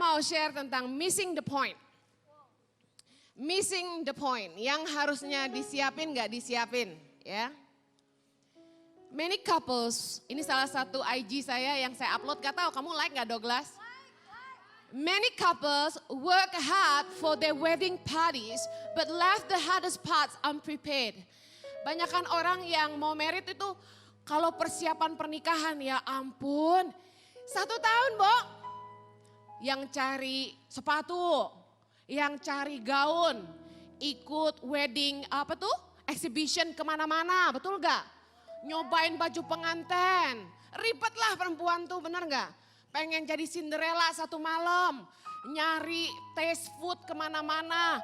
mau share tentang missing the point. Missing the point, yang harusnya disiapin gak disiapin, ya. Many couples, ini salah satu IG saya yang saya upload, gak tahu kamu like gak Douglas? Many couples work hard for their wedding parties, but left the hardest parts unprepared. Banyakan orang yang mau merit itu, kalau persiapan pernikahan, ya ampun, 1 tahun, Bo. Yang cari sepatu, yang cari gaun, ikut wedding exhibition kemana-mana, betul gak? Nyobain baju pengantin, ribet lah perempuan tuh, bener gak? Pengen jadi Cinderella 1 malam, nyari taste food kemana-mana,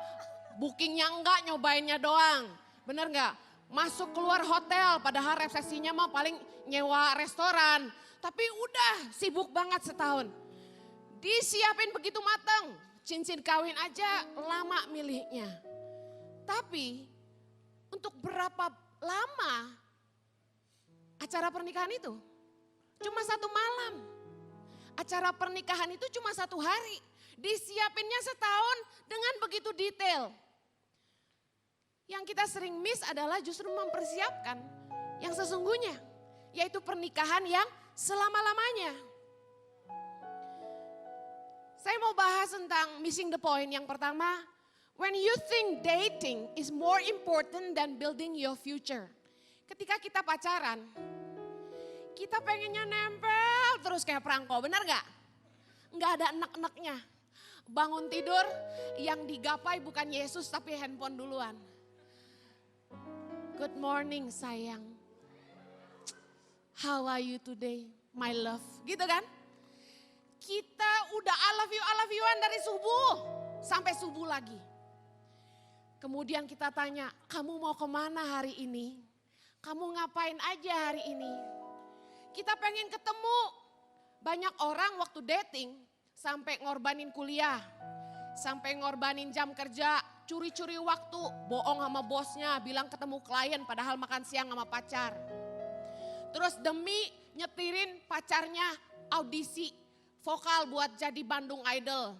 bookingnya enggak, nyobainnya doang, bener gak? Masuk keluar hotel, padahal resepsinya mah paling nyewa restoran, tapi udah sibuk banget setahun. Disiapin begitu matang, cincin kawin aja lama milihnya. Tapi untuk berapa lama acara pernikahan itu? Cuma 1 malam. Acara pernikahan itu cuma 1 hari. Disiapinnya setahun dengan begitu detail. Yang kita sering miss adalah justru mempersiapkan yang sesungguhnya. Yaitu pernikahan yang selama-lamanya. Saya mau bahas tentang missing the point. Yang pertama, when you think dating is more important than building your future. Ketika kita pacaran, kita pengennya nempel terus kayak perangko, benar gak? Nggak ada enek-eneknya. Bangun tidur, yang digapai bukan Yesus tapi handphone duluan. Good morning sayang. How are you today, my love? Gitu kan? Kita udah I love you-an dari subuh sampai subuh lagi. Kemudian kita tanya, kamu mau kemana hari ini? Kamu ngapain aja hari ini? Kita pengen ketemu. Banyak orang waktu dating sampai ngorbanin kuliah, sampai ngorbanin jam kerja, curi-curi waktu, bohong sama bosnya, bilang ketemu klien padahal makan siang sama pacar. Terus demi nyetirin pacarnya audisi vokal buat jadi Bandung Idol.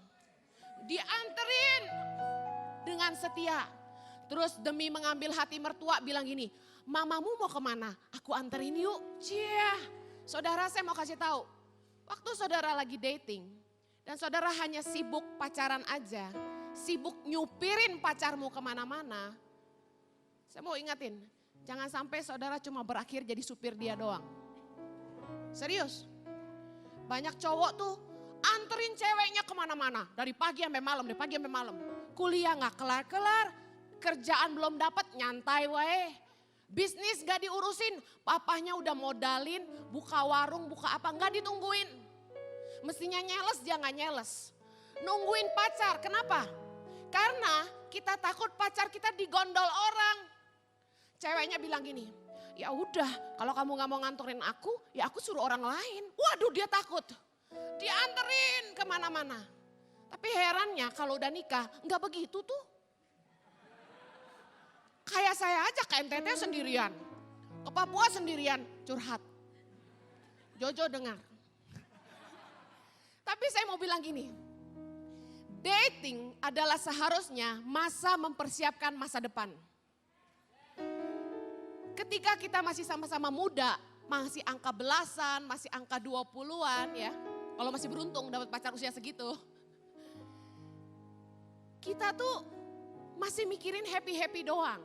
Dianterin dengan setia. Terus demi mengambil hati mertua bilang gini, mamamu mau kemana? Aku anterin yuk. Cia, saudara saya mau kasih tahu. Waktu saudara lagi dating dan saudara hanya sibuk pacaran aja, sibuk nyupirin pacarmu kemana-mana. Saya mau ingatin, jangan sampai saudara cuma berakhir jadi supir dia doang. Serius. Banyak cowok tuh anterin ceweknya kemana-mana. Dari pagi sampai malam, dari pagi sampai malam. Kuliah gak kelar-kelar, kerjaan belum dapat, nyantai wae. Bisnis gak diurusin, papahnya udah modalin, buka warung, buka apa, gak ditungguin. Mestinya nyeles, dia gak nyeles. Nungguin pacar, kenapa? Karena kita takut pacar kita digondol orang. Ceweknya bilang gini, ya udah kalau kamu gak mau nganterin aku, ya aku suruh orang lain. Waduh dia takut, dianterin kemana-mana. Tapi herannya kalau udah nikah, gak begitu tuh. Kayak saya aja ke NTT sendirian, ke Papua sendirian, curhat. Jojo dengar. Tapi saya mau bilang gini, dating adalah seharusnya masa mempersiapkan masa depan. Ketika kita masih sama-sama muda, masih angka belasan, masih angka 20-an ya. Kalau masih beruntung dapat pacar usia segitu. Kita tuh masih mikirin happy-happy doang.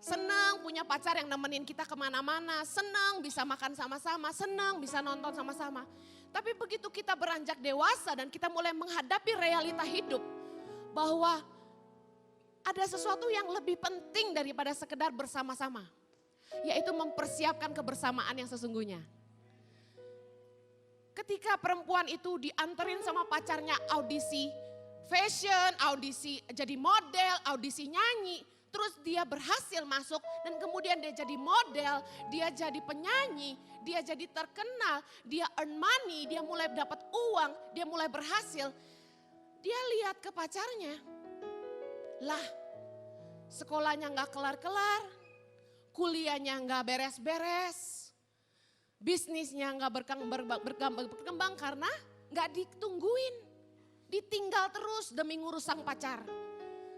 Senang punya pacar yang nemenin kita kemana-mana, senang bisa makan sama-sama, senang bisa nonton sama-sama. Tapi begitu kita beranjak dewasa dan kita mulai menghadapi realita hidup, bahwa ada sesuatu yang lebih penting daripada sekedar bersama-sama. Yaitu mempersiapkan kebersamaan yang sesungguhnya. Ketika perempuan itu dianterin sama pacarnya audisi fashion, audisi jadi model, audisi nyanyi. Terus dia berhasil masuk dan kemudian dia jadi model, dia jadi penyanyi, dia jadi terkenal, dia earn money, dia mulai dapat uang, dia mulai berhasil. Dia lihat ke pacarnya, lah sekolahnya gak kelar-kelar, kuliahnya gak beres-beres, bisnisnya gak berkembang karena Gak ditungguin, ditinggal terus demi ngurus sang pacar.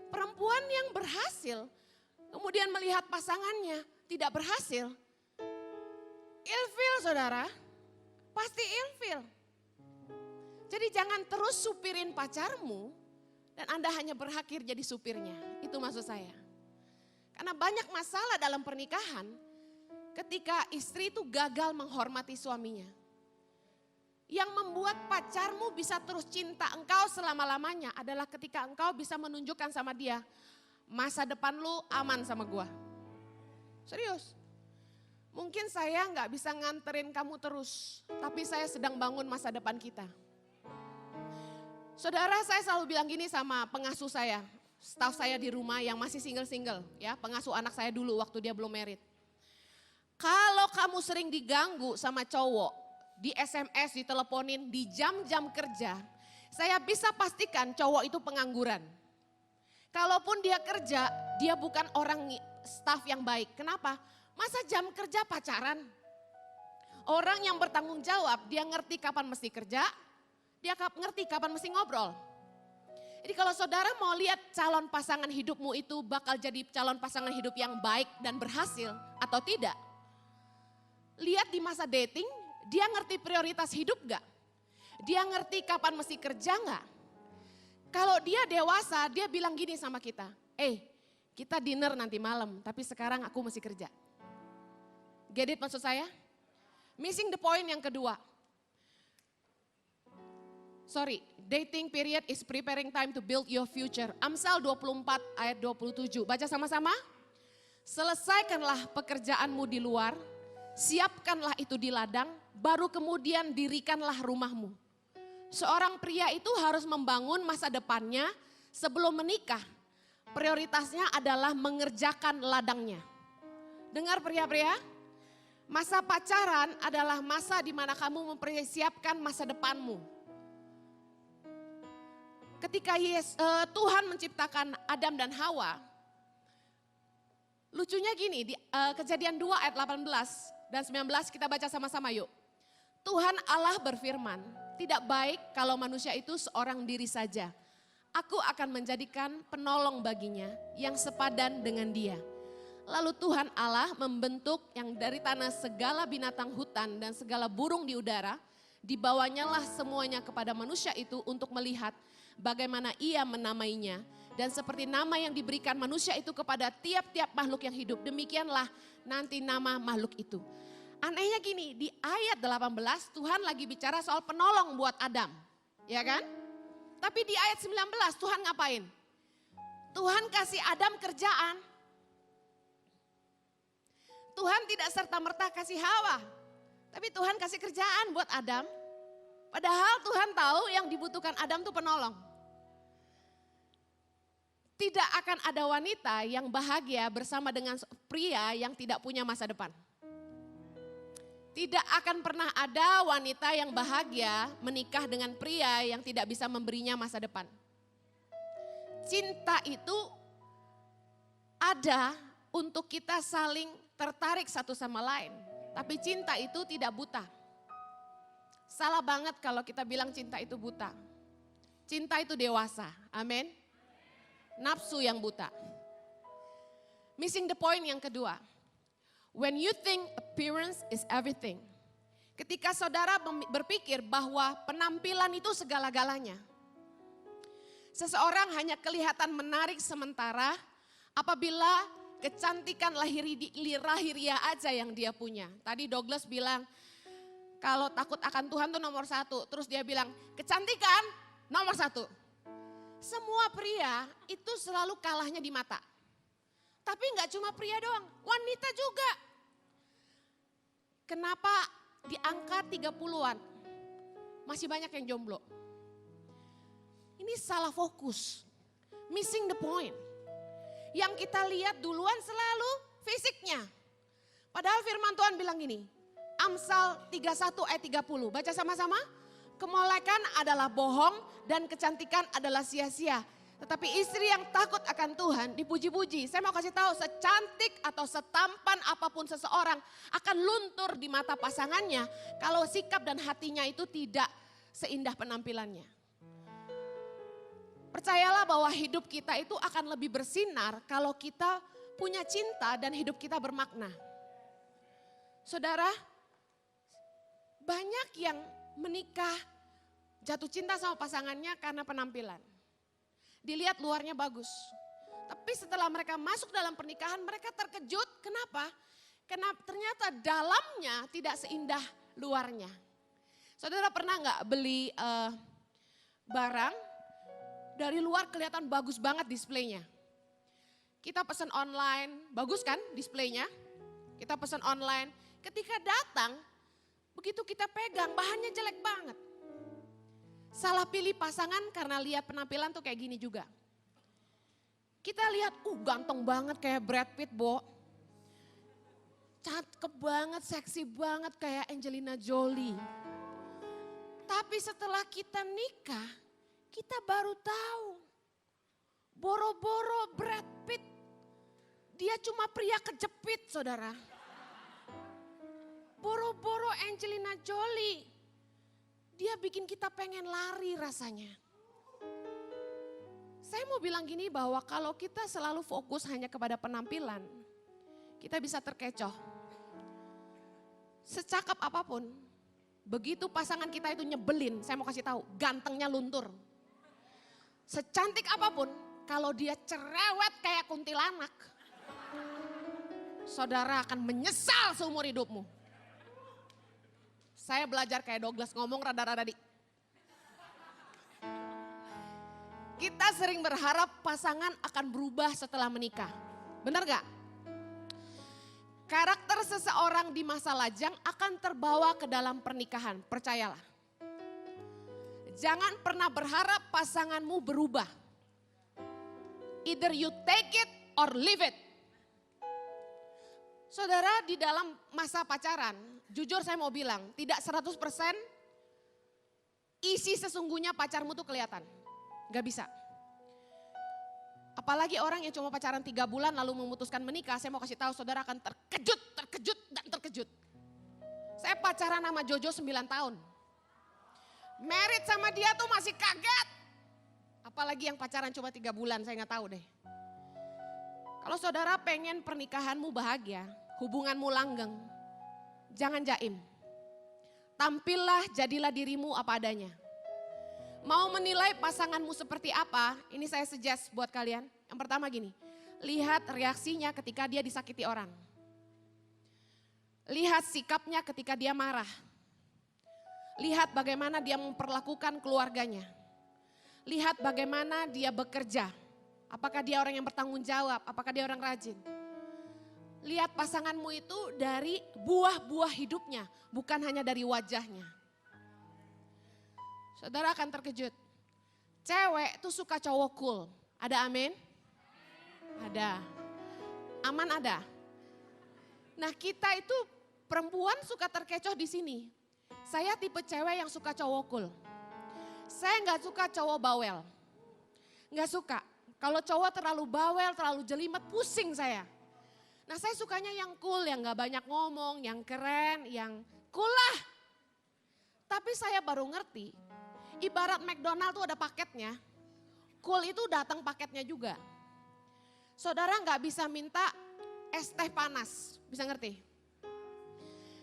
Perempuan yang berhasil, kemudian melihat pasangannya tidak berhasil, ilfil saudara, pasti ilfil. Jadi jangan terus supirin pacarmu dan Anda hanya berakhir jadi supirnya. Itu maksud saya. Karena banyak masalah dalam pernikahan ketika istri itu gagal menghormati suaminya. Yang membuat pacarmu bisa terus cinta engkau selama-lamanya adalah ketika engkau bisa menunjukkan sama dia, masa depan lu aman sama gua. Serius. Mungkin saya nggak bisa nganterin kamu terus, tapi saya sedang bangun masa depan kita. Saudara, saya selalu bilang gini sama pengasuh saya, staf saya di rumah yang masih single-single, ya, pengasuh anak saya dulu waktu dia belum married. Kalau kamu sering diganggu sama cowok, di SMS, diteleponin, di jam-jam kerja, saya bisa pastikan cowok itu pengangguran. Kalaupun dia kerja, dia bukan orang staf yang baik. Kenapa? Masa jam kerja pacaran? Orang yang bertanggung jawab, dia ngerti kapan mesti kerja, dia ngerti kapan mesti ngobrol. Jadi kalau saudara mau lihat calon pasangan hidupmu itu bakal jadi calon pasangan hidup yang baik dan berhasil atau tidak, lihat di masa dating, dia ngerti prioritas hidup gak? Dia ngerti kapan mesti kerja gak? Kalau dia dewasa, dia bilang gini sama kita, kita dinner nanti malam, tapi sekarang aku mesti kerja. Get it maksud saya? Missing the point yang kedua. Dating period is preparing time to build your future. Amsal 24 ayat 27, baca sama-sama. Selesaikanlah pekerjaanmu di luar, siapkanlah itu di ladang, baru kemudian dirikanlah rumahmu. Seorang pria itu harus membangun masa depannya sebelum menikah. Prioritasnya adalah mengerjakan ladangnya. Dengar pria-pria, masa pacaran adalah masa di mana kamu mempersiapkan masa depanmu. Ketika Tuhan menciptakan Adam dan Hawa, lucunya gini, di Kejadian 2 ayat 18 dan 19 kita baca sama-sama yuk. Tuhan Allah berfirman, tidak baik kalau manusia itu seorang diri saja. Aku akan menjadikan penolong baginya yang sepadan dengan dia. Lalu Tuhan Allah membentuk yang dari tanah segala binatang hutan dan segala burung di udara. Dibawanyalah semuanya kepada manusia itu untuk melihat bagaimana ia menamainya. Dan seperti nama yang diberikan manusia itu kepada tiap-tiap makhluk yang hidup, demikianlah nanti nama makhluk itu. Anehnya gini, di ayat 18 Tuhan lagi bicara soal penolong buat Adam. Ya kan? Tapi di ayat 19 Tuhan ngapain? Tuhan kasih Adam kerjaan. Tuhan tidak serta-merta kasih Hawa. Tapi Tuhan kasih kerjaan buat Adam. Padahal Tuhan tahu yang dibutuhkan Adam itu penolong. Tidak akan ada wanita yang bahagia bersama dengan pria yang tidak punya masa depan. Tidak akan pernah ada wanita yang bahagia menikah dengan pria yang tidak bisa memberinya masa depan. Cinta itu ada untuk kita saling tertarik satu sama lain. Tapi cinta itu tidak buta. Salah banget kalau kita bilang cinta itu buta. Cinta itu dewasa, amin. Nafsu yang buta. Missing the point yang kedua. When you think appearance is everything. Ketika saudara berpikir bahwa penampilan itu segala-galanya. Seseorang hanya kelihatan menarik sementara apabila kecantikan lahiriah aja yang dia punya. Tadi Douglas bilang kalau takut akan Tuhan tuh nomor 1. Terus dia bilang kecantikan nomor 1. Semua pria itu selalu kalahnya di mata. Tapi nggak cuma pria doang, wanita juga. Kenapa di angka 30-an masih banyak yang jomblo? Ini salah fokus, missing the point. Yang kita lihat duluan selalu fisiknya. Padahal firman Tuhan bilang gini, Amsal 31 ayat 30, baca sama-sama. Kemolekan adalah bohong dan kecantikan adalah sia-sia. Tetapi istri yang takut akan Tuhan dipuji-puji. Saya mau kasih tahu, secantik atau setampan apapun seseorang akan luntur di mata pasangannya kalau sikap dan hatinya itu tidak seindah penampilannya. Percayalah bahwa hidup kita itu akan lebih bersinar kalau kita punya cinta dan hidup kita bermakna. Saudara, banyak yang menikah, jatuh cinta sama pasangannya karena penampilan. Dilihat luarnya bagus. Tapi setelah mereka masuk dalam pernikahan mereka terkejut. Kenapa? Karena ternyata dalamnya tidak seindah luarnya. Saudara pernah nggak beli barang dari luar kelihatan bagus banget displaynya. Kita pesan online, bagus kan displaynya? Kita pesan online, ketika datang begitu kita pegang bahannya jelek banget. Salah pilih pasangan karena lihat penampilan tuh kayak gini juga. Kita lihat, ganteng banget kayak Brad Pitt, Bo. Cakep banget, seksi banget kayak Angelina Jolie. Tapi setelah kita nikah, kita baru tahu. Boro-boro Brad Pitt, dia cuma pria kejepit, saudara. Boro-boro Angelina Jolie, dia bikin kita pengen lari rasanya. Saya mau bilang gini bahwa kalau kita selalu fokus hanya kepada penampilan, kita bisa terkecoh. Secakap apapun, begitu pasangan kita itu nyebelin, saya mau kasih tahu, gantengnya luntur. Secantik apapun, kalau dia cerewet kayak kuntilanak, saudara akan menyesal seumur hidupmu. Saya belajar kayak Douglas ngomong rada-rada di. Kita sering berharap pasangan akan berubah setelah menikah. Benar gak? Karakter seseorang di masa lajang akan terbawa ke dalam pernikahan, percayalah. Jangan pernah berharap pasanganmu berubah. Either you take it or leave it. Saudara, di dalam masa pacaran, jujur saya mau bilang, tidak 100% isi sesungguhnya pacarmu tuh kelihatan. Gak bisa. Apalagi orang yang cuma pacaran 3 bulan lalu memutuskan menikah, saya mau kasih tahu saudara akan terkejut. Saya pacaran sama Jojo 9 tahun. Married sama dia tuh masih kaget. Apalagi yang pacaran cuma 3 bulan, saya gak tahu deh. Kalau saudara pengen pernikahanmu bahagia, hubunganmu langgeng, jangan jaim. Tampillah, jadilah dirimu apa adanya. Mau menilai pasanganmu seperti apa, ini saya suggest buat kalian. Yang pertama gini, lihat reaksinya ketika dia disakiti orang. Lihat sikapnya ketika dia marah. Lihat bagaimana dia memperlakukan keluarganya. Lihat bagaimana dia bekerja. Apakah dia orang yang bertanggung jawab, apakah dia orang rajin. Lihat pasanganmu itu dari buah-buah hidupnya, bukan hanya dari wajahnya. Saudara akan terkejut. Cewek tuh suka cowok cool. Ada amin? Ada. Aman ada. Nah kita itu perempuan suka terkecoh di sini. Saya tipe cewek yang suka cowok cool. Saya nggak suka cowok bawel. Nggak suka. Kalau cowok terlalu bawel, terlalu jelimet, pusing saya. Nah saya sukanya yang cool, yang nggak banyak ngomong, yang keren, yang cool lah. Tapi saya baru ngerti, ibarat McDonald tuh ada paketnya, cool itu datang paketnya juga. Saudara nggak bisa minta es teh panas, bisa ngerti?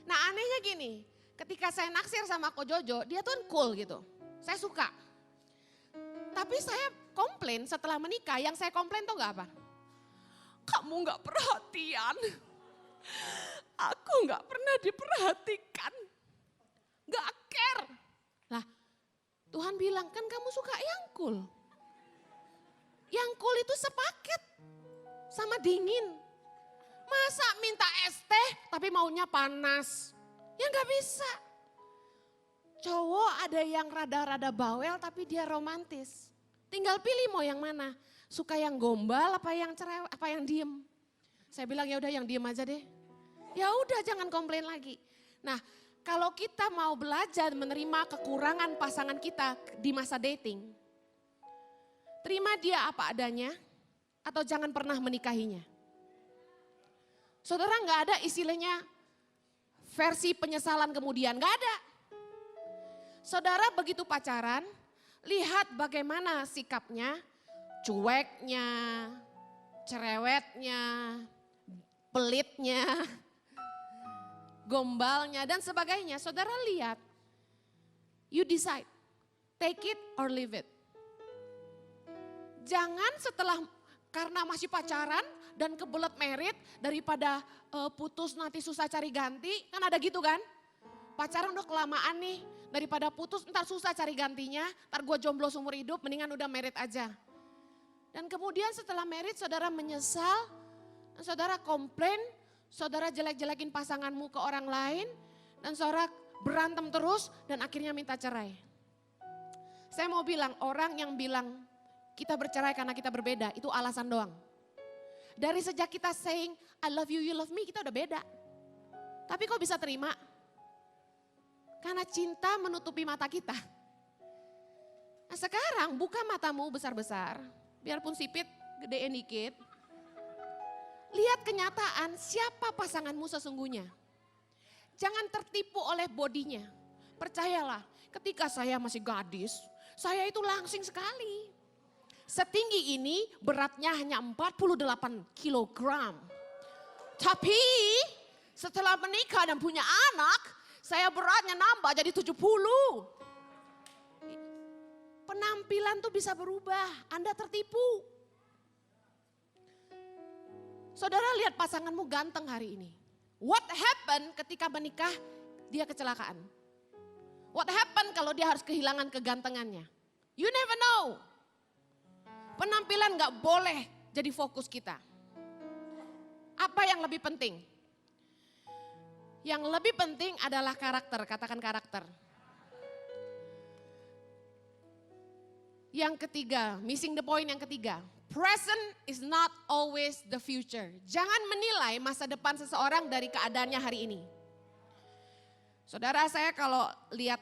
Nah anehnya gini, ketika saya naksir sama Ko Jojo, dia tuh cool gitu, saya suka. Tapi saya komplain setelah menikah, yang saya komplain tuh nggak apa? Kamu nggak perhatian, aku nggak pernah diperhatikan, nggak care. Lah Tuhan bilang kan kamu suka yang cool. Yang cool itu sepaket sama dingin. Masa minta es teh tapi maunya panas? Ya nggak bisa. Cowok ada yang rada-rada bawel tapi dia romantis. Tinggal pilih mau yang mana. Suka yang gombal apa yang cerewet, apa yang diem. Saya bilang ya udah yang diem aja deh. Ya udah jangan komplain lagi. Nah, kalau kita mau belajar menerima kekurangan pasangan kita di masa dating, terima dia apa adanya atau jangan pernah menikahinya. Saudara nggak ada istilahnya versi penyesalan kemudian, nggak ada. Saudara begitu pacaran, lihat bagaimana sikapnya, cueknya, cerewetnya, pelitnya, gombalnya dan sebagainya. Saudara lihat, you decide, take it or leave it. Jangan setelah karena masih pacaran dan kebelet merit daripada putus nanti susah cari ganti, kan ada gitu kan? Pacaran udah kelamaan nih, daripada putus ntar susah cari gantinya, ntar gue jomblo seumur hidup, mendingan udah merit aja. Dan kemudian setelah merit saudara menyesal, saudara komplain, saudara jelek-jelekin pasanganmu ke orang lain, dan saudara berantem terus dan akhirnya minta cerai. Saya mau bilang, orang yang bilang kita bercerai karena kita berbeda, itu alasan doang. Dari sejak kita saying, I love you, you love me, kita udah beda. Tapi kok bisa terima? Karena cinta menutupi mata kita. Nah sekarang buka matamu besar-besar, biarpun sipit, gedein dikit. Lihat kenyataan siapa pasanganmu sesungguhnya. Jangan tertipu oleh bodinya. Percayalah, ketika saya masih gadis, saya itu langsing sekali. Setinggi ini beratnya hanya 48 kilogram. Tapi setelah menikah dan punya anak, saya beratnya nambah jadi 70. Penampilan tuh bisa berubah, Anda tertipu. Saudara lihat pasanganmu ganteng hari ini. What happened ketika menikah dia kecelakaan? What happened kalau dia harus kehilangan kegantengannya? You never know. Penampilan gak boleh jadi fokus kita. Apa yang lebih penting? Yang lebih penting adalah karakter, katakan karakter. Yang ketiga, missing the point yang ketiga. Present is not always the future. Jangan menilai masa depan seseorang dari keadaannya hari ini. Saudara saya kalau lihat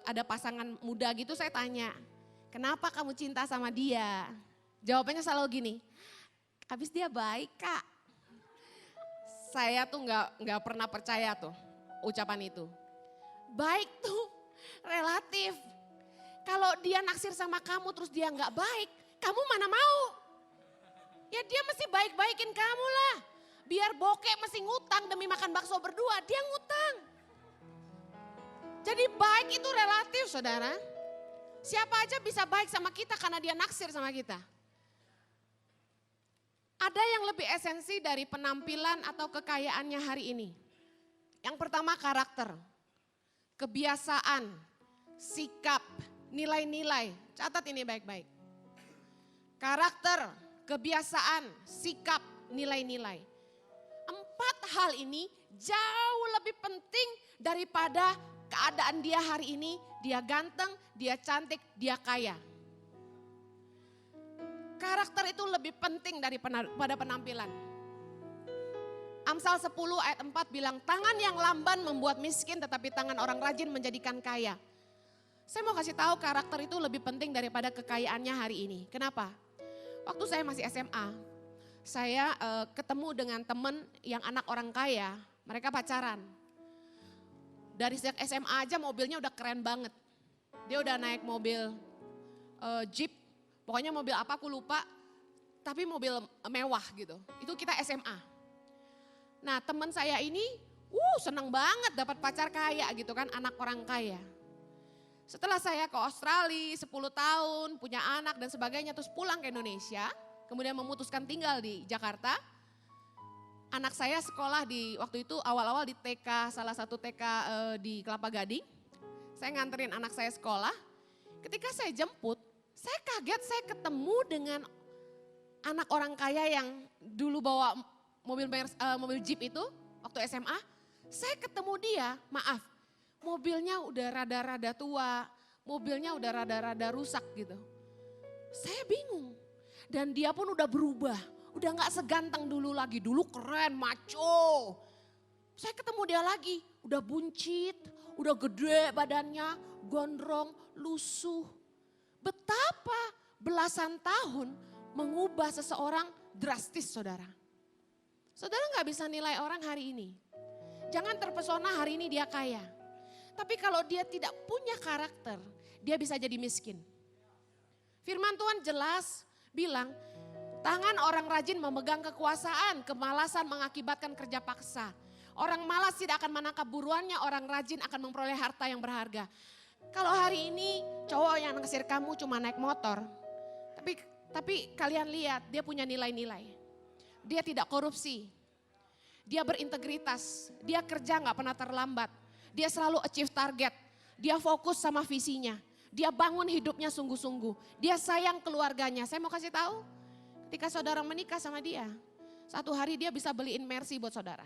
ada pasangan muda gitu saya tanya, kenapa kamu cinta sama dia? Jawabannya selalu gini, habis dia baik kak. Saya tuh nggak pernah percaya tuh ucapan itu. Baik tuh relatif. Kalau dia naksir sama kamu terus dia nggak baik, kamu mana mau? Ya dia mesti baik-baikin kamu lah. Biar bokeh mesti ngutang demi makan bakso berdua, dia ngutang. Jadi baik itu relatif saudara. Siapa aja bisa baik sama kita karena dia naksir sama kita. Ada yang lebih esensi dari penampilan atau kekayaannya hari ini. Yang pertama karakter, kebiasaan, sikap, nilai-nilai. Catat ini baik-baik. Karakter, kebiasaan, sikap, nilai-nilai. 4 hal ini jauh lebih penting daripada keadaan dia hari ini. Dia ganteng, dia cantik, dia kaya. Karakter itu lebih penting daripada penampilan. Amsal 10 ayat 4 bilang, tangan yang lamban membuat miskin tetapi tangan orang rajin menjadikan kaya. Saya mau kasih tahu karakter itu lebih penting daripada kekayaannya hari ini. Kenapa? Waktu saya masih SMA, saya ketemu dengan teman yang anak orang kaya, mereka pacaran. Dari sejak SMA aja mobilnya udah keren banget. Dia udah naik mobil Jeep, pokoknya mobil apa aku lupa, tapi mobil mewah gitu. Itu kita SMA. Nah teman saya ini seneng banget dapat pacar kaya gitu kan, anak orang kaya. Setelah saya ke Australia 10 tahun, punya anak dan sebagainya, terus pulang ke Indonesia, kemudian memutuskan tinggal di Jakarta. Anak saya sekolah di waktu itu awal-awal di TK, salah satu TK di Kelapa Gading. Saya nganterin anak saya sekolah, ketika saya jemput, saya kaget saya ketemu dengan anak orang kaya yang dulu bawa mobil Jeep itu waktu SMA. Saya ketemu dia, maaf, mobilnya udah rada-rada tua, mobilnya udah rada-rada rusak gitu. Saya bingung dan dia pun udah berubah, udah gak seganteng dulu lagi, dulu keren, maco. Saya ketemu dia lagi, udah buncit, udah gede badannya, gondrong, lusuh. Betapa belasan tahun mengubah seseorang drastis saudara. Saudara gak bisa nilai orang hari ini. Jangan terpesona hari ini dia kaya. Tapi kalau dia tidak punya karakter, dia bisa jadi miskin. Firman Tuhan jelas bilang, tangan orang rajin memegang kekuasaan, kemalasan mengakibatkan kerja paksa. Orang malas tidak akan menangkap buruannya, orang rajin akan memperoleh harta yang berharga. Kalau hari ini cowok yang naksir kamu cuma naik motor, tapi kalian lihat dia punya nilai-nilai. Dia tidak korupsi, dia berintegritas, dia kerja gak pernah terlambat. Dia selalu achieve target, dia fokus sama visinya, dia bangun hidupnya sungguh-sungguh, dia sayang keluarganya. Saya mau kasih tahu, ketika saudara menikah sama dia, satu hari dia bisa beliin Mercy buat saudara.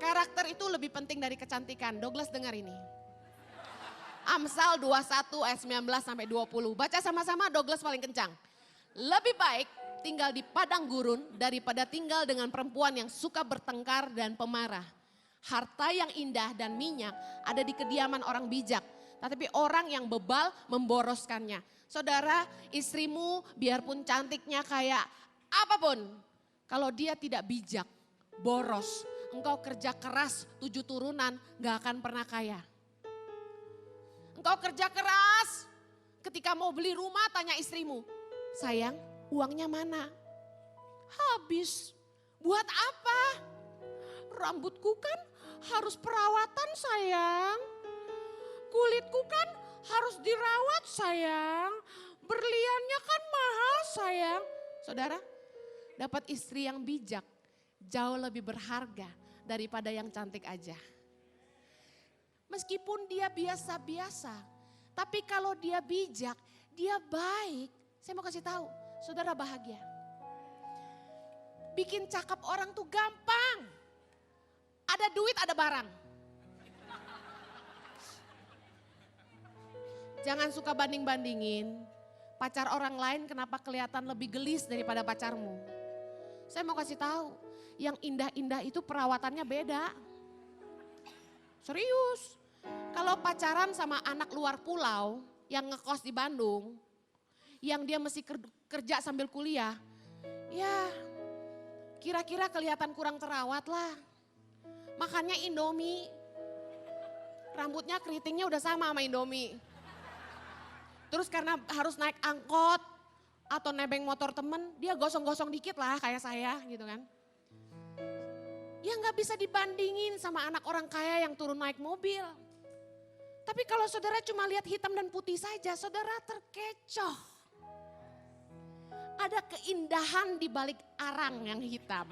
Karakter itu lebih penting dari kecantikan. Douglas dengar ini. Amsal 21 ayat 19 sampai 20. Baca sama-sama, Douglas paling kencang. Lebih baik tinggal di padang gurun daripada tinggal dengan perempuan yang suka bertengkar dan pemarah. Harta yang indah dan minyak ada di kediaman orang bijak, tetapi orang yang bebal memboroskannya. Saudara, istrimu biarpun cantiknya kayak apapun, kalau dia tidak bijak, boros, engkau kerja keras 7 turunan gak akan pernah kaya. Engkau kerja keras, ketika mau beli rumah tanya istrimu, sayang, uangnya mana? Habis. Buat apa? Rambutku kan harus perawatan sayang. Kulitku kan harus dirawat sayang. Berliannya kan mahal sayang. Saudara, dapat istri yang bijak jauh lebih berharga daripada yang cantik aja. Meskipun dia biasa-biasa, tapi kalau dia bijak, dia baik. Saya mau kasih tahu, saudara bahagia. Bikin cakep orang tuh gampang. Ada duit, ada barang. Jangan suka banding-bandingin. Pacar orang lain kenapa kelihatan lebih gelis daripada pacarmu. Saya mau kasih tahu, yang indah-indah itu perawatannya beda. Serius. Kalau pacaran sama anak luar pulau yang ngekos di Bandung, yang dia mesti kerja sambil kuliah, ya kira-kira kelihatan kurang terawat lah. Makannya Indomie, rambutnya keritingnya udah sama Indomie. Terus karena harus naik angkot atau nebeng motor temen, dia gosong-gosong dikit lah kayak saya gitu kan. Ya gak bisa dibandingin sama anak orang kaya yang turun naik mobil. Tapi kalau saudara cuma lihat hitam dan putih saja, saudara terkecoh. Ada keindahan di balik arang yang hitam.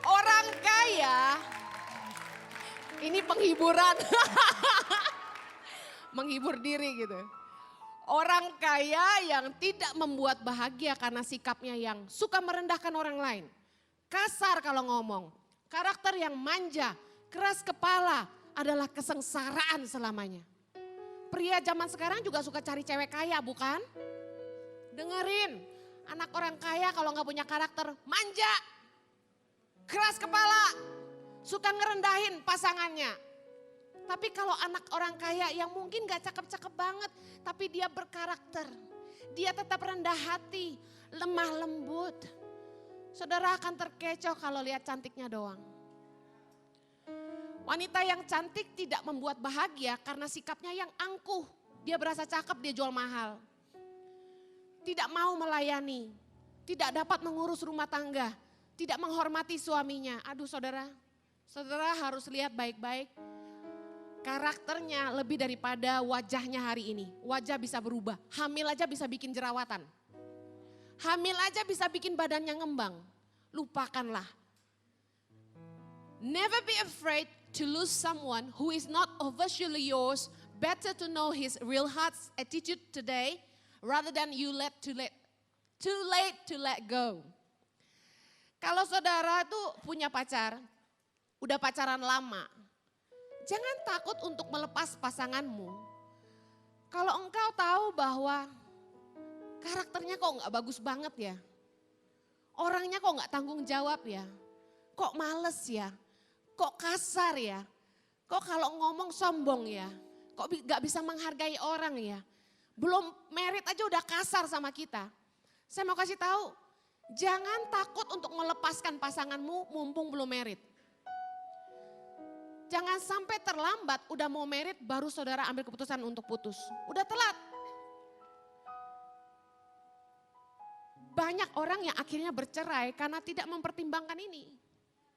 Orang kaya, ini penghiburan, menghibur diri gitu. Orang kaya yang tidak membuat bahagia karena sikapnya yang suka merendahkan orang lain. Kasar kalau ngomong, karakter yang manja, keras kepala adalah kesengsaraan selamanya. Pria zaman sekarang juga suka cari cewek kaya bukan? Dengerin, anak orang kaya kalau gak punya karakter manja, keras kepala, suka ngerendahin pasangannya. Tapi kalau anak orang kaya yang mungkin gak cakep-cakep banget, tapi dia berkarakter, dia tetap rendah hati, lemah lembut. Saudara akan terkecoh kalau lihat cantiknya doang. Wanita yang cantik tidak membuat bahagia karena sikapnya yang angkuh. Dia berasa cakep, dia jual mahal. Tidak mau melayani, tidak dapat mengurus rumah tangga, tidak menghormati suaminya. Aduh saudara, saudara harus lihat baik-baik. Karakternya lebih daripada wajahnya hari ini. Wajah bisa berubah, hamil aja bisa bikin jerawatan. Hamil aja bisa bikin badannya ngembang. Lupakanlah. Never be afraid to lose someone who is not officially yours. Better to know his real heart's attitude today rather than too late to let go. Kalau saudara tuh punya pacar, udah pacaran lama, jangan takut untuk melepas pasanganmu. Kalau engkau tahu bahwa karakternya kok gak bagus banget ya. Orangnya kok gak tanggung jawab ya. Kok males ya. Kok kasar ya. Kok kalau ngomong sombong ya. Kok gak bisa menghargai orang ya. Belum merit aja udah kasar sama kita. Saya mau kasih tahu, jangan takut untuk melepaskan pasanganmu mumpung belum married. Jangan sampai terlambat, udah mau married baru saudara ambil keputusan untuk putus. Udah telat. Banyak orang yang akhirnya bercerai karena tidak mempertimbangkan ini.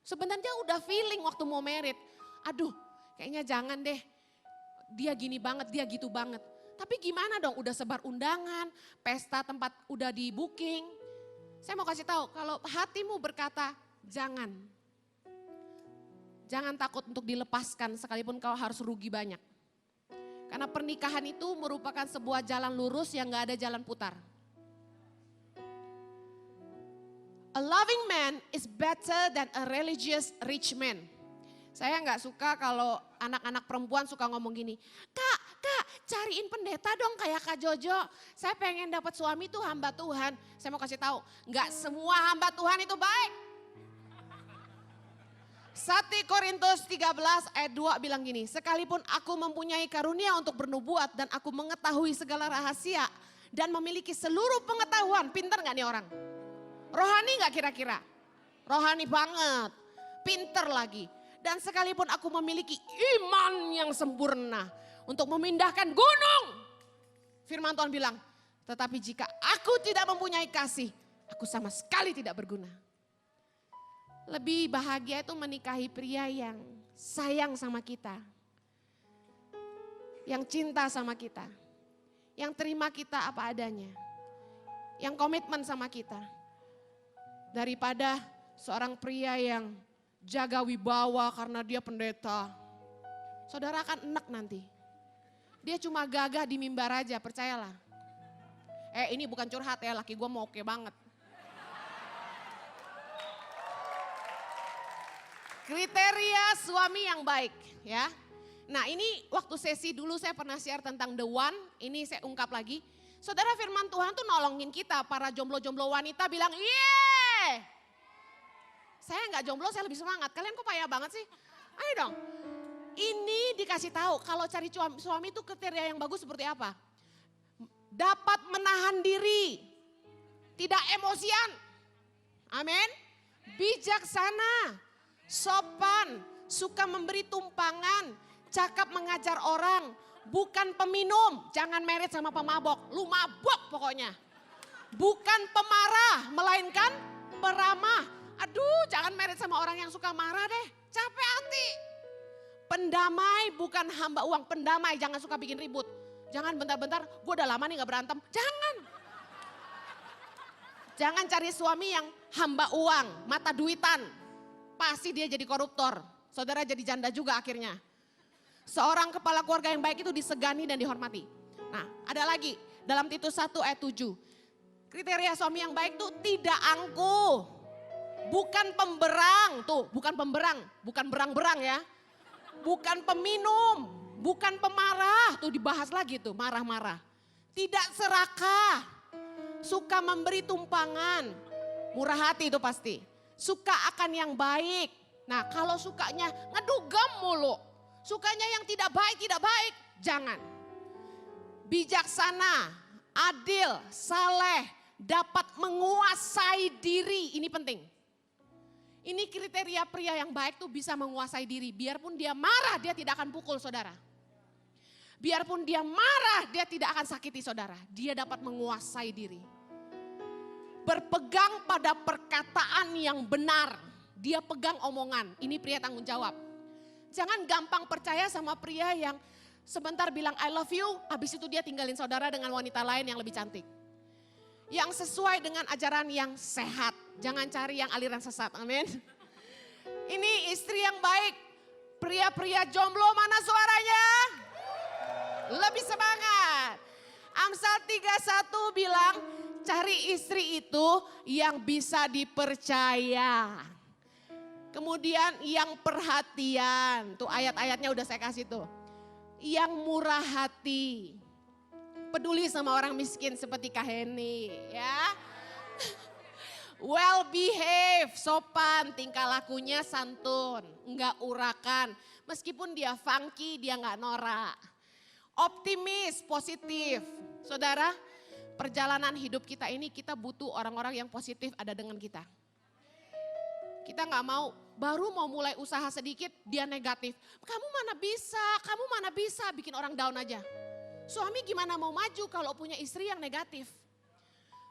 Sebenarnya udah feeling waktu mau married. Aduh, kayaknya jangan deh. Dia gini banget, dia gitu banget. Tapi gimana dong, udah sebar undangan, pesta tempat udah di booking. Saya mau kasih tahu, kalau hatimu berkata jangan. Jangan takut untuk dilepaskan sekalipun kau harus rugi banyak. Karena pernikahan itu merupakan sebuah jalan lurus yang gak ada jalan putar. A loving man is better than a religious rich man. Saya gak suka kalau anak-anak perempuan suka ngomong gini, Kak, cariin pendeta dong kayak Kak Jojo. Saya pengen dapat suami tuh hamba Tuhan. Saya mau kasih tahu, gak semua hamba Tuhan itu baik. 1 Korintus 13 ayat 2 bilang gini, sekalipun aku mempunyai karunia untuk bernubuat dan aku mengetahui segala rahasia dan memiliki seluruh pengetahuan, pintar gak nih orang? Rohani gak kira-kira? Rohani banget, pintar lagi. Dan sekalipun aku memiliki iman yang sempurna untuk memindahkan gunung. Firman Tuhan bilang, tetapi jika aku tidak mempunyai kasih, aku sama sekali tidak berguna. Lebih bahagia itu menikahi pria yang sayang sama kita. Yang cinta sama kita. Yang terima kita apa adanya. Yang komitmen sama kita. Daripada seorang pria yang jaga wibawa karena dia pendeta. Saudara akan enek nanti. Dia cuma gagah di mimbar aja, percayalah. Ini bukan curhat ya, laki gue mau oke banget. Kriteria suami yang baik ya. Nah ini waktu sesi dulu saya pernah share tentang the one, ini saya ungkap lagi. Saudara firman Tuhan tuh nolongin kita, para jomblo-jomblo wanita bilang, yeay. Saya nggak jomblo, saya lebih semangat. Kalian kok payah banget sih? Ayo dong. Ini dikasih tahu kalau cari suami itu kriteria yang bagus seperti apa. Dapat menahan diri, tidak emosian. Amin. Bijaksana. Sopan, suka memberi tumpangan, cakap mengajar orang, bukan peminum, jangan married sama pemabok, lu mabok pokoknya. Bukan pemarah, melainkan peramah. Aduh, jangan married sama orang yang suka marah deh, capek hati. Pendamai bukan hamba uang, pendamai, jangan suka bikin ribut. Jangan bentar-bentar, gue udah lama nih gak berantem, jangan. Jangan cari suami yang hamba uang, mata duitan. Pasti dia jadi koruptor, saudara jadi janda juga akhirnya. Seorang kepala keluarga yang baik itu disegani dan dihormati. Nah ada lagi dalam Titus 1 ayat 7. Kriteria suami yang baik tuh tidak angkuh. Bukan pemberang, tuh bukan pemberang, bukan berang-berang ya. Bukan peminum, bukan pemarah, tuh dibahas lagi tuh marah-marah. Tidak serakah, suka memberi tumpangan, murah hati itu pasti. Suka akan yang baik. Nah kalau sukanya ngedugem mulu. Sukanya yang tidak baik, jangan. Bijaksana, adil, saleh, dapat menguasai diri. Ini penting. Ini kriteria pria yang baik tuh bisa menguasai diri. Biarpun dia marah dia tidak akan pukul saudara. Biarpun dia marah dia tidak akan sakiti saudara. Dia dapat menguasai diri. Berpegang pada perkataan yang benar. Dia pegang omongan. Ini pria tanggung jawab. Jangan gampang percaya sama pria yang sebentar bilang I love you. Habis itu dia tinggalin saudara dengan wanita lain yang lebih cantik. Yang sesuai dengan ajaran yang sehat. Jangan cari yang aliran sesat. Amin. Ini istri yang baik. Pria-pria jomblo mana suaranya? Lebih semangat. Amsal 3:1 bilang, cari istri itu yang bisa dipercaya. Kemudian yang perhatian, tuh ayat-ayatnya udah saya kasih tuh. Yang murah hati, peduli sama orang miskin seperti Kak Heni ya. Well behave, sopan, tingkah lakunya santun, enggak urakan. Meskipun dia funky, dia enggak norak. Optimis, positif. Saudara, perjalanan hidup kita ini kita butuh orang-orang yang positif ada dengan kita. Kita nggak mau, baru mau mulai usaha sedikit dia negatif. Kamu mana bisa bikin orang down aja. Suami gimana mau maju kalau punya istri yang negatif.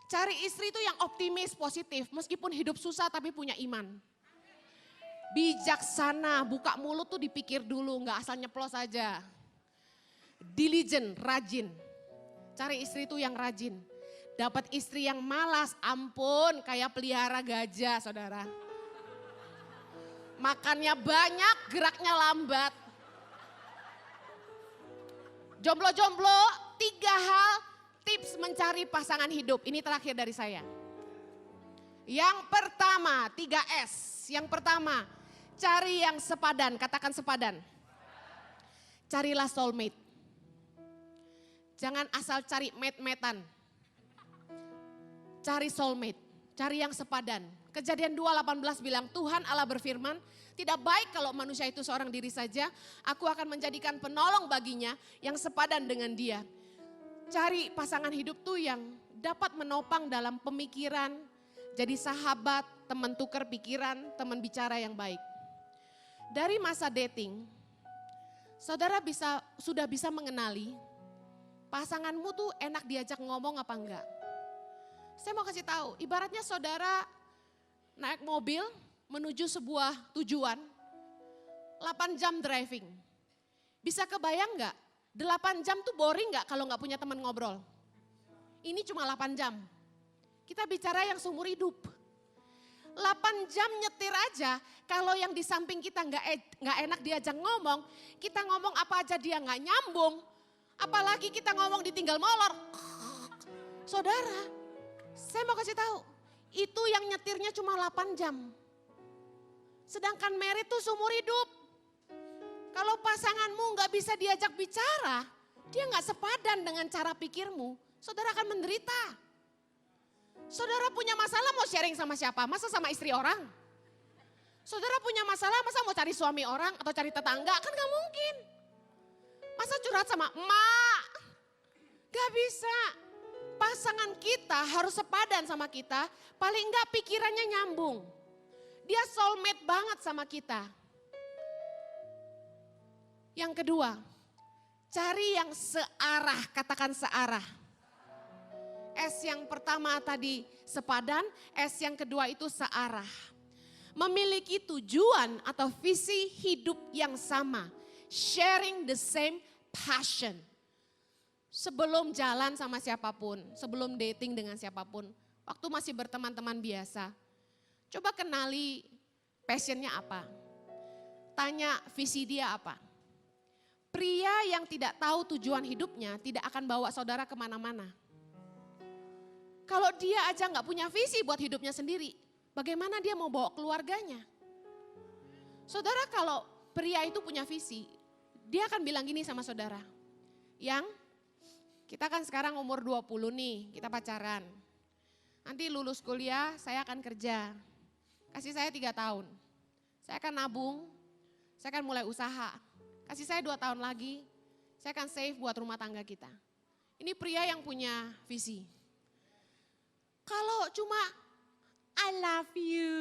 Cari istri itu yang optimis, positif. Meskipun hidup susah tapi punya iman. Bijaksana, buka mulut tuh dipikir dulu, nggak asal nyeplos aja. Diligent, rajin. Cari istri itu yang rajin. Dapat istri yang malas, ampun kayak pelihara gajah saudara. Makannya banyak, geraknya lambat. Jomblo-jomblo, 3 hal tips mencari pasangan hidup. Ini terakhir dari saya. Yang pertama, 3S. Yang pertama, cari yang sepadan, katakan sepadan. Carilah soulmate. Jangan asal cari mate-matean. Cari soulmate, cari yang sepadan. Kejadian 2:18 bilang, Tuhan Allah berfirman, tidak baik kalau manusia itu seorang diri saja, aku akan menjadikan penolong baginya yang sepadan dengan dia. Cari pasangan hidup tuh yang dapat menopang dalam pemikiran, jadi sahabat, teman tukar pikiran, teman bicara yang baik. Dari masa dating, saudara sudah bisa mengenali pasanganmu tuh enak diajak ngomong apa enggak. Saya mau kasih tahu, ibaratnya saudara naik mobil menuju sebuah tujuan, 8 jam driving. Bisa kebayang enggak? 8 jam tuh boring enggak kalau enggak punya teman ngobrol? Ini cuma 8 jam. Kita bicara yang seumur hidup. 8 jam nyetir aja, kalau yang di samping kita enggak enak diajak ngomong, kita ngomong apa aja dia enggak nyambung. Apalagi kita ngomong ditinggal molor. Saudara, saya mau kasih tahu, itu yang nyetirnya cuma 8 jam. Sedangkan merit tuh seumur hidup. Kalau pasanganmu nggak bisa diajak bicara, dia nggak sepadan dengan cara pikirmu, saudara akan menderita. Saudara punya masalah mau sharing sama siapa? Masa sama istri orang? Saudara punya masalah masa mau cari suami orang atau cari tetangga? Kan nggak mungkin. Masa curhat sama emak? Gak bisa. Pasangan kita harus sepadan sama kita, paling enggak pikirannya nyambung. Dia soulmate banget sama kita. Yang kedua, cari yang searah, katakan searah. S yang pertama tadi sepadan, S yang kedua itu searah. Memiliki tujuan atau visi hidup yang sama. Sharing the same passion. Sebelum jalan sama siapapun, sebelum dating dengan siapapun, waktu masih berteman-teman biasa, coba kenali passionnya apa. Tanya visi dia apa. Pria yang tidak tahu tujuan hidupnya tidak akan bawa saudara kemana-mana. Kalau dia aja nggak punya visi buat hidupnya sendiri, bagaimana dia mau bawa keluarganya? Saudara kalau pria itu punya visi, dia akan bilang gini sama saudara, yang kita kan sekarang umur 20 nih, kita pacaran. Nanti lulus kuliah saya akan kerja, kasih saya 3 tahun. Saya akan nabung, saya akan mulai usaha. Kasih saya 2 tahun lagi, saya akan save buat rumah tangga kita. Ini pria yang punya visi. Kalau cuma I love you,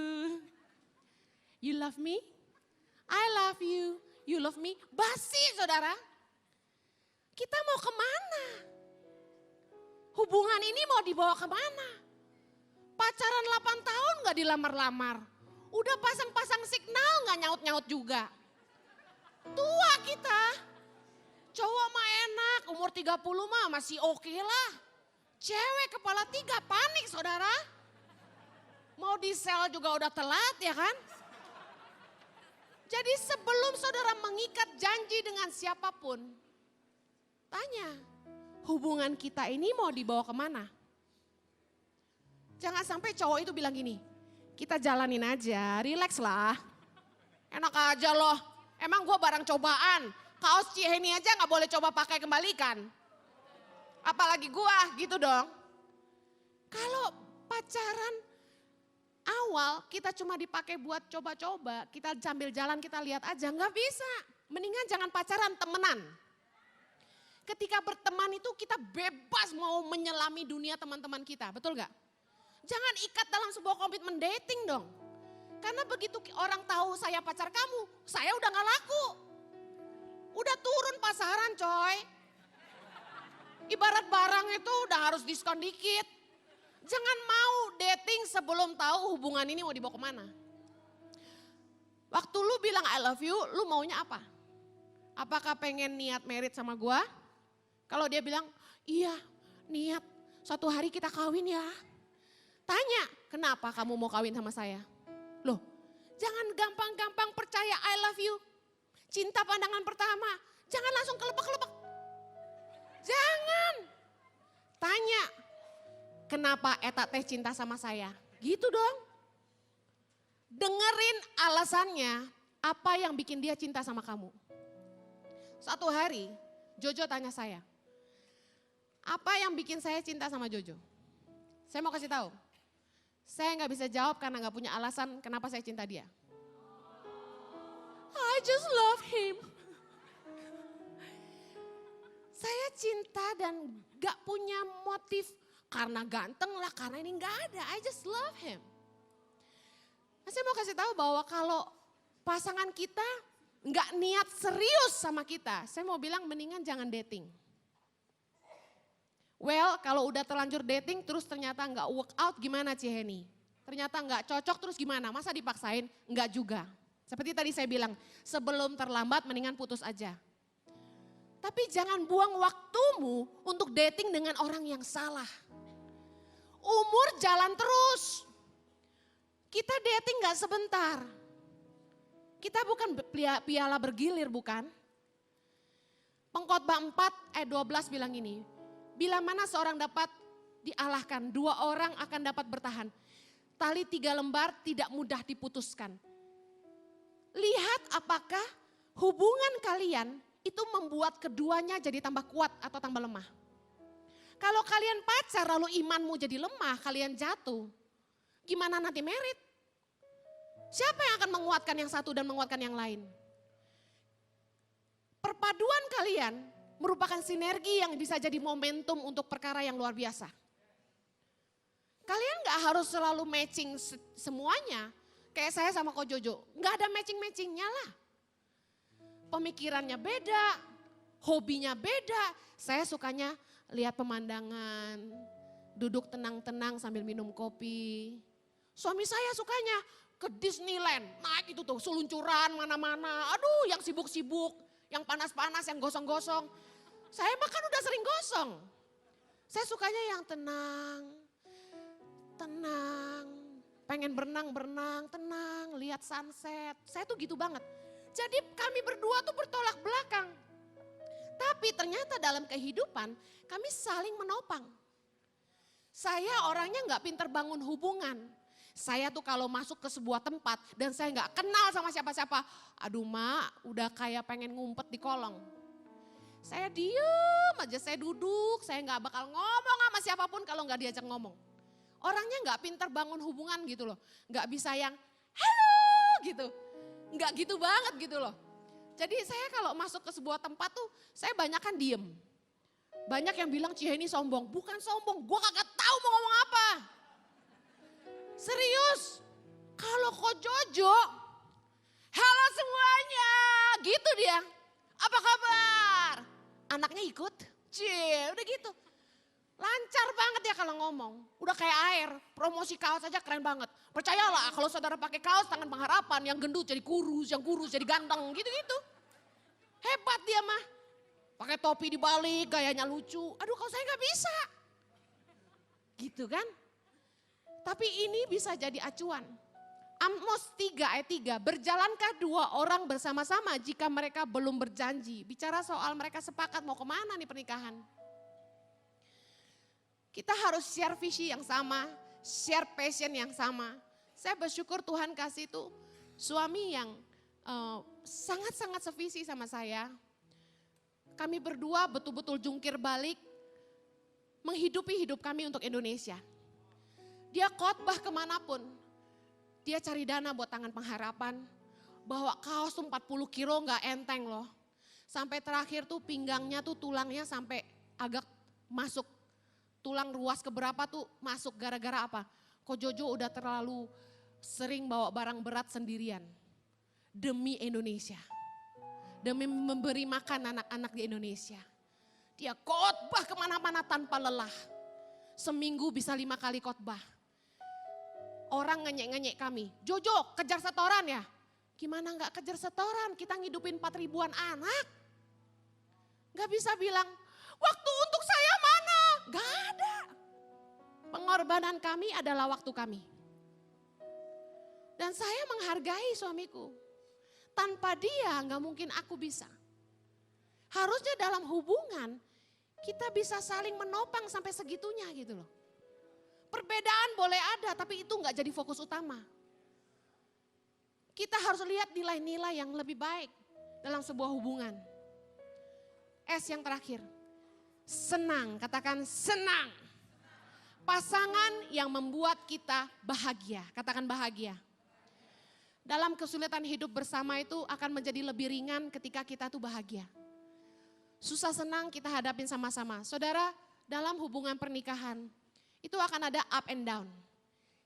you love me, I love you, you love me, basi saudara. Kita mau kemana? Hubungan ini mau dibawa kemana? Pacaran 8 tahun gak dilamar-lamar. Udah pasang-pasang signal gak nyaut-nyaut juga. Tua kita. Cowok mah enak, umur 30 mah masih oke lah. Cewek kepala 3 panik saudara. Mau di sel juga udah telat ya kan? Jadi sebelum saudara mengikat janji dengan siapapun, tanya, hubungan kita ini mau dibawa kemana? Jangan sampai cowok itu bilang gini, kita jalanin aja, relax lah. Enak aja loh, emang gue barang cobaan, kaos Ciheni aja gak boleh coba pakai kembalikan. Apalagi gue gitu dong. Kalau pacaran awal kita cuma dipakai buat coba-coba, kita sambil jalan kita lihat aja, nggak bisa. Mendingan jangan pacaran, temenan. ketika berteman itu kita bebas mau menyelami dunia teman-teman kita, betul gak? Jangan ikat dalam sebuah komitmen dating dong. Karena begitu orang tahu saya pacar kamu, saya udah gak laku. Udah turun pasaran coy. Ibarat barang itu udah harus diskon dikit. Jangan mau dating sebelum tahu hubungan ini mau dibawa kemana. Waktu lu bilang I love you, lu maunya apa? Apakah pengen niat merit sama gua? Kalau dia bilang, iya niat suatu hari kita kawin ya. Tanya, kenapa kamu mau kawin sama saya? Loh, jangan gampang-gampang percaya I love you. Cinta pandangan pertama, jangan langsung kelepek-kelepek. Jangan. Tanya, kenapa eta teh cinta sama saya? Gitu dong. Dengerin alasannya, apa yang bikin dia cinta sama kamu. Suatu hari, Jojo tanya saya, apa yang bikin saya cinta sama Jojo? Saya mau kasih tahu, saya nggak bisa jawab karena nggak punya alasan kenapa saya cinta dia. I just love him. Saya cinta dan gak punya motif karena ganteng lah, karena ini gak ada. I just love him. Nah, saya mau kasih tahu bahwa kalau pasangan kita gak niat serius sama kita, saya mau bilang mendingan jangan dating. Well, kalau udah terlanjur dating terus ternyata gak work out, gimana Ciheni? Ternyata gak cocok terus gimana? Masa dipaksain? Enggak juga. Seperti tadi saya bilang, sebelum terlambat mendingan putus aja. Tapi jangan buang waktumu untuk dating dengan orang yang salah. Umur jalan terus. Kita dating gak sebentar. Kita bukan piala bergilir, bukan? Pengkhotbah 4 ayat 12 bilang ini. Bila mana seorang dapat dialahkan, 2 orang akan dapat bertahan. Tali 3 lembar tidak mudah diputuskan. Lihat apakah hubungan kalian itu membuat keduanya jadi tambah kuat atau tambah lemah. Kalau kalian pacar lalu imanmu jadi lemah, kalian jatuh. Gimana nanti merit? Siapa yang akan menguatkan yang satu dan menguatkan yang lain? Perpaduan kalian merupakan sinergi yang bisa jadi momentum untuk perkara yang luar biasa. Kalian gak harus selalu matching semuanya. Kayak saya sama Ko Jojo, gak ada matching-matchingnya lah. Pemikirannya beda, hobinya beda. Saya sukanya lihat pemandangan, duduk tenang-tenang sambil minum kopi. Suami saya sukanya ke Disneyland, naik itu tuh seluncuran mana-mana. Aduh yang sibuk-sibuk, yang panas-panas, yang gosong-gosong. Saya makan udah sering gosong. Saya sukanya yang tenang, pengen berenang, tenang, lihat sunset. Saya tuh gitu banget. Jadi kami berdua tuh bertolak belakang. Tapi ternyata dalam kehidupan kami saling menopang. Saya orangnya gak pinter bangun hubungan. Saya tuh kalau masuk ke sebuah tempat dan saya gak kenal sama siapa-siapa. Aduh mak, udah kayak pengen ngumpet di kolong. Saya diem aja, saya duduk, saya gak bakal ngomong sama siapapun kalau gak diajak ngomong. Orangnya gak pinter bangun hubungan gitu loh. Gak bisa yang halo gitu. Enggak gitu banget gitu loh. Jadi saya kalau masuk ke sebuah tempat tuh saya banyak kan diem. Banyak yang bilang Ciheni sombong. Bukan sombong, gue kagak tahu mau ngomong apa. Serius, kalau Ko Jojo, halo semuanya, gitu dia. Apa kabar? Anaknya ikut, udah gitu. Lancar banget ya kalau ngomong, udah kayak air, promosi kaos aja keren banget. Percayalah kalau saudara pakai kaos tangan pengharapan, yang gendut jadi kurus, yang kurus jadi ganteng, gitu-gitu. Hebat dia mah, pakai topi dibalik, gayanya lucu. Aduh kalau saya nggak bisa, gitu kan? Tapi ini bisa jadi acuan. Amos 3 ayat 3, berjalankah 2 orang bersama-sama jika mereka belum berjanji? Bicara soal mereka sepakat mau kemana nih pernikahan. Kita harus share visi yang sama, share passion yang sama. Saya bersyukur Tuhan kasih tuh suami yang sangat-sangat sevisi sama saya. Kami berdua betul-betul jungkir balik menghidupi hidup kami untuk Indonesia. Dia khotbah kemanapun, dia cari dana buat tangan pengharapan. Bawa kaos tuh 40 kilo gak enteng loh. Sampai terakhir tuh pinggangnya tuh tulangnya sampai agak masuk. Tulang ruas keberapa tuh masuk gara-gara apa? Ko Jojo udah terlalu sering bawa barang berat sendirian. Demi Indonesia. Demi memberi makan anak-anak di Indonesia. Dia khotbah kemana-mana tanpa lelah. Seminggu bisa 5 kali khotbah. Orang ngenyek-ngenyek kami. Jojo kejar setoran ya? Gimana gak kejar setoran? Kita ngidupin 4 ribuan anak. Gak bisa bilang, waktu untuk saya mana? Gak ada. Pengorbanan kami adalah waktu kami. Dan saya menghargai suamiku. Tanpa dia gak mungkin aku bisa. Harusnya dalam hubungan kita bisa saling menopang sampai segitunya gitu loh. Perbedaan boleh ada tapi itu gak jadi fokus utama. Kita harus lihat nilai-nilai yang lebih baik dalam sebuah hubungan. S yang terakhir. Senang, katakan senang. Pasangan yang membuat kita bahagia, katakan bahagia. Dalam kesulitan hidup bersama itu akan menjadi lebih ringan ketika kita tuh bahagia. Susah senang kita hadapin sama-sama. Saudara, dalam hubungan pernikahan itu akan ada up and down.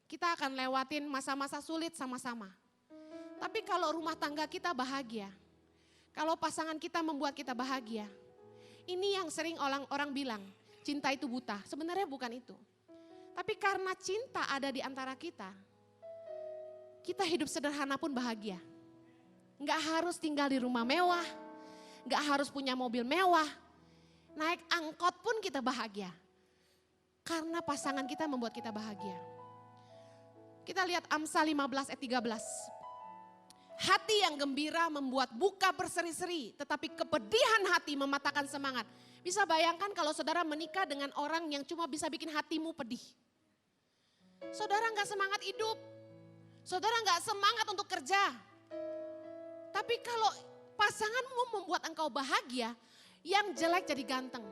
Kita akan lewatin masa-masa sulit sama-sama. Tapi kalau rumah tangga kita bahagia, kalau pasangan kita membuat kita bahagia, ini yang sering orang bilang, cinta itu buta. Sebenarnya bukan itu. Tapi karena cinta ada di antara kita hidup sederhana pun bahagia. Nggak harus tinggal di rumah mewah, nggak harus punya mobil mewah, naik angkot pun kita bahagia. Karena pasangan kita membuat kita bahagia. Kita lihat Amsal 15 ayat 13. Hati yang gembira membuat buka berseri-seri, tetapi kepedihan hati mematahkan semangat. Bisa bayangkan kalau saudara menikah dengan orang yang cuma bisa bikin hatimu pedih. Saudara nggak semangat hidup, saudara nggak semangat untuk kerja. Tapi kalau pasanganmu membuat engkau bahagia, yang jelek jadi ganteng.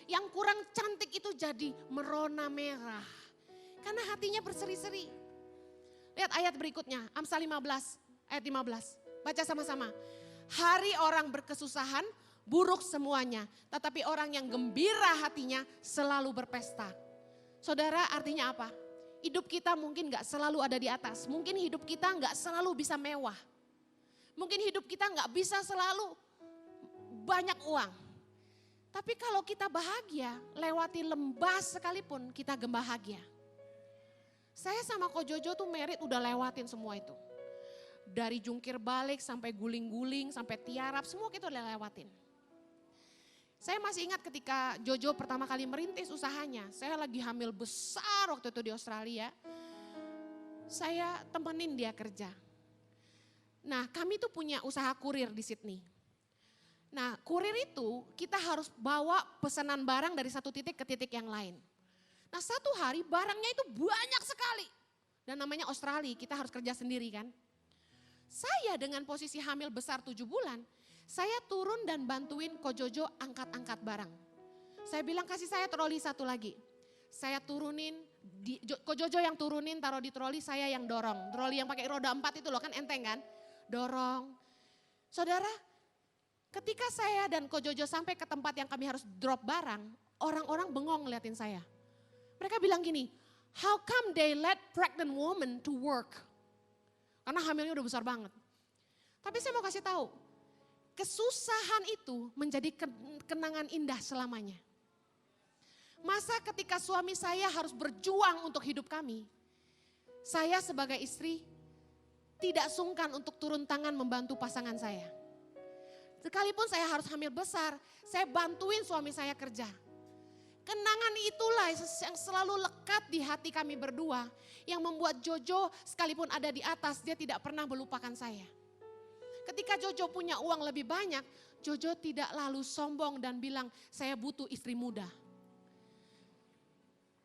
Yang kurang cantik itu jadi merona merah. Karena hatinya berseri-seri. Lihat ayat berikutnya, Amsal 15 ayat 15. Baca sama-sama. Hari orang berkesusahan, buruk semuanya. Tetapi orang yang gembira hatinya selalu berpesta. Saudara, artinya apa? Hidup kita mungkin gak selalu ada di atas. Mungkin hidup kita gak selalu bisa mewah. Mungkin hidup kita gak bisa selalu banyak uang. Tapi kalau kita bahagia, lewati lembah sekalipun kita bahagia. Saya sama Ko Jojo tuh merit udah lewatin semua itu. Dari jungkir balik sampai guling-guling, sampai tiarap, semua kita udah lewatin. Saya masih ingat ketika Jojo pertama kali merintis usahanya. Saya lagi hamil besar waktu itu di Australia. Saya temenin dia kerja. Nah, kami tuh punya usaha kurir di Sydney. Nah, kurir itu kita harus bawa pesanan barang dari satu titik ke titik yang lain. Nah, satu hari barangnya itu banyak sekali. Dan namanya Australia, kita harus kerja sendiri kan. Saya dengan posisi hamil besar 7 bulan, saya turun dan bantuin Ko Jojo angkat-angkat barang. Saya bilang kasih saya troli satu lagi. Saya turunin, Ko Jojo yang turunin taruh di troli, saya yang dorong. Troli yang pakai roda 4 itu loh kan enteng kan. Dorong. Saudara, ketika saya dan Ko Jojo sampai ke tempat yang kami harus drop barang, orang-orang bengong ngeliatin saya. Mereka bilang gini, how come they let pregnant woman to work? Karena hamilnya udah besar banget. Tapi saya mau kasih tahu, kesusahan itu menjadi kenangan indah selamanya. Masa ketika suami saya harus berjuang untuk hidup kami, saya sebagai istri tidak sungkan untuk turun tangan membantu pasangan saya. Sekalipun saya harus hamil besar, saya bantuin suami saya kerja. Kenangan itulah yang selalu lekat di hati kami berdua, yang membuat Jojo sekalipun ada di atas, dia tidak pernah melupakan saya. Ketika Jojo punya uang lebih banyak, Jojo tidak lalu sombong dan bilang, saya butuh istri muda.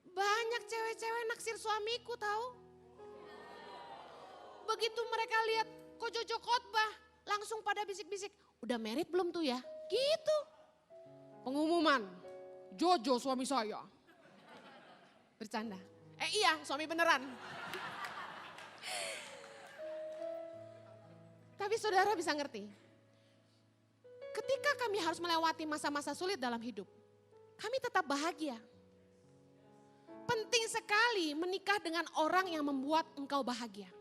Banyak cewek-cewek naksir suamiku tahu. Begitu mereka lihat Ko Jojo khotbah, langsung pada bisik-bisik, udah married belum tuh ya? Gitu. Pengumuman, Jojo suami saya. Bercanda. Iya, suami beneran. Tapi saudara bisa ngerti. ketika kami harus melewati masa-masa sulit dalam hidup, kami tetap bahagia. Penting sekali menikah dengan orang yang membuat engkau bahagia.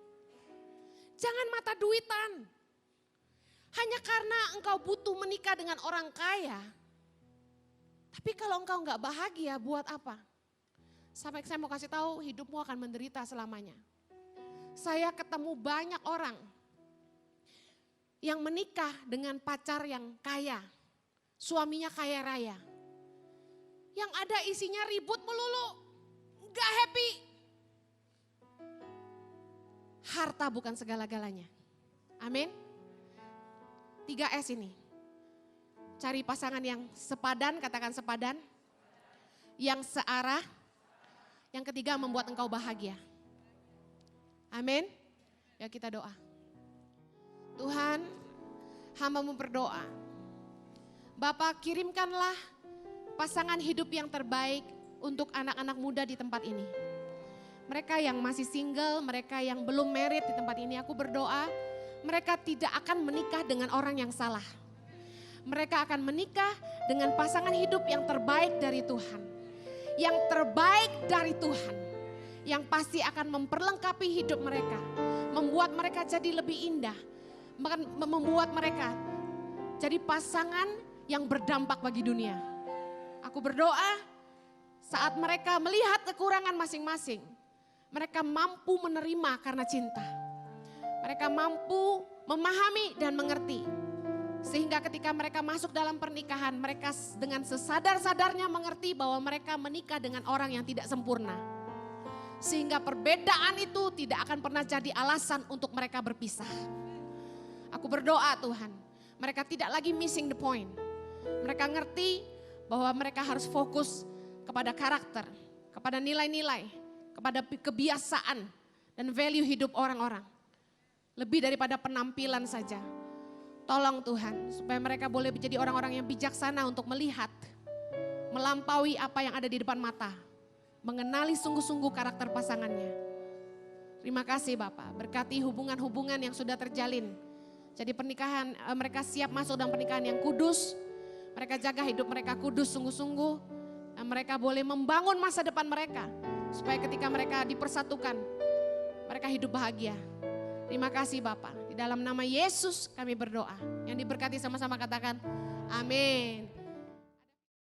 Jangan mata duitan. Hanya karena engkau butuh menikah dengan orang kaya. Tapi kalau engkau enggak bahagia, buat apa? Sampai saya mau kasih tahu, hidupmu akan menderita selamanya. Saya ketemu banyak orang yang menikah dengan pacar yang kaya. Suaminya kaya raya. Yang ada isinya ribut melulu. Enggak happy. Harta bukan segala-galanya. Amin. 3S ini. Cari pasangan yang sepadan, katakan sepadan. Yang searah. Yang ketiga membuat engkau bahagia. Amin. Ya kita doa. Tuhan, hamba-Mu berdoa. Bapak kirimkanlah pasangan hidup yang terbaik untuk anak-anak muda di tempat ini. Mereka yang masih single, mereka yang belum married di tempat ini, aku berdoa mereka tidak akan menikah dengan orang yang salah. Mereka akan menikah dengan pasangan hidup yang terbaik dari Tuhan. Yang terbaik dari Tuhan. Yang pasti akan memperlengkapi hidup mereka. Membuat mereka jadi lebih indah. Membuat mereka jadi pasangan yang berdampak bagi dunia. Aku berdoa saat mereka melihat kekurangan masing-masing. Mereka mampu menerima karena cinta. Mereka mampu memahami dan mengerti. Sehingga ketika mereka masuk dalam pernikahan, mereka dengan sesadar-sadarnya mengerti bahwa mereka menikah dengan orang yang tidak sempurna. Sehingga perbedaan itu tidak akan pernah jadi alasan untuk mereka berpisah. Aku berdoa Tuhan, mereka tidak lagi missing the point. Mereka ngerti bahwa mereka harus fokus kepada karakter, kepada nilai-nilai, kepada kebiasaan dan value hidup orang-orang. Lebih daripada penampilan saja. Tolong Tuhan supaya mereka boleh menjadi orang-orang yang bijaksana untuk melihat, melampaui apa yang ada di depan mata, mengenali sungguh-sungguh karakter pasangannya. Terima kasih Bapak, berkati hubungan-hubungan yang sudah terjalin. Jadi pernikahan, mereka siap masuk dalam pernikahan yang kudus, mereka jaga hidup mereka kudus sungguh-sungguh, dan mereka boleh membangun masa depan mereka, supaya ketika mereka dipersatukan, mereka hidup bahagia. Terima kasih Bapak, di dalam nama Yesus kami berdoa. Yang diberkati sama-sama katakan amin.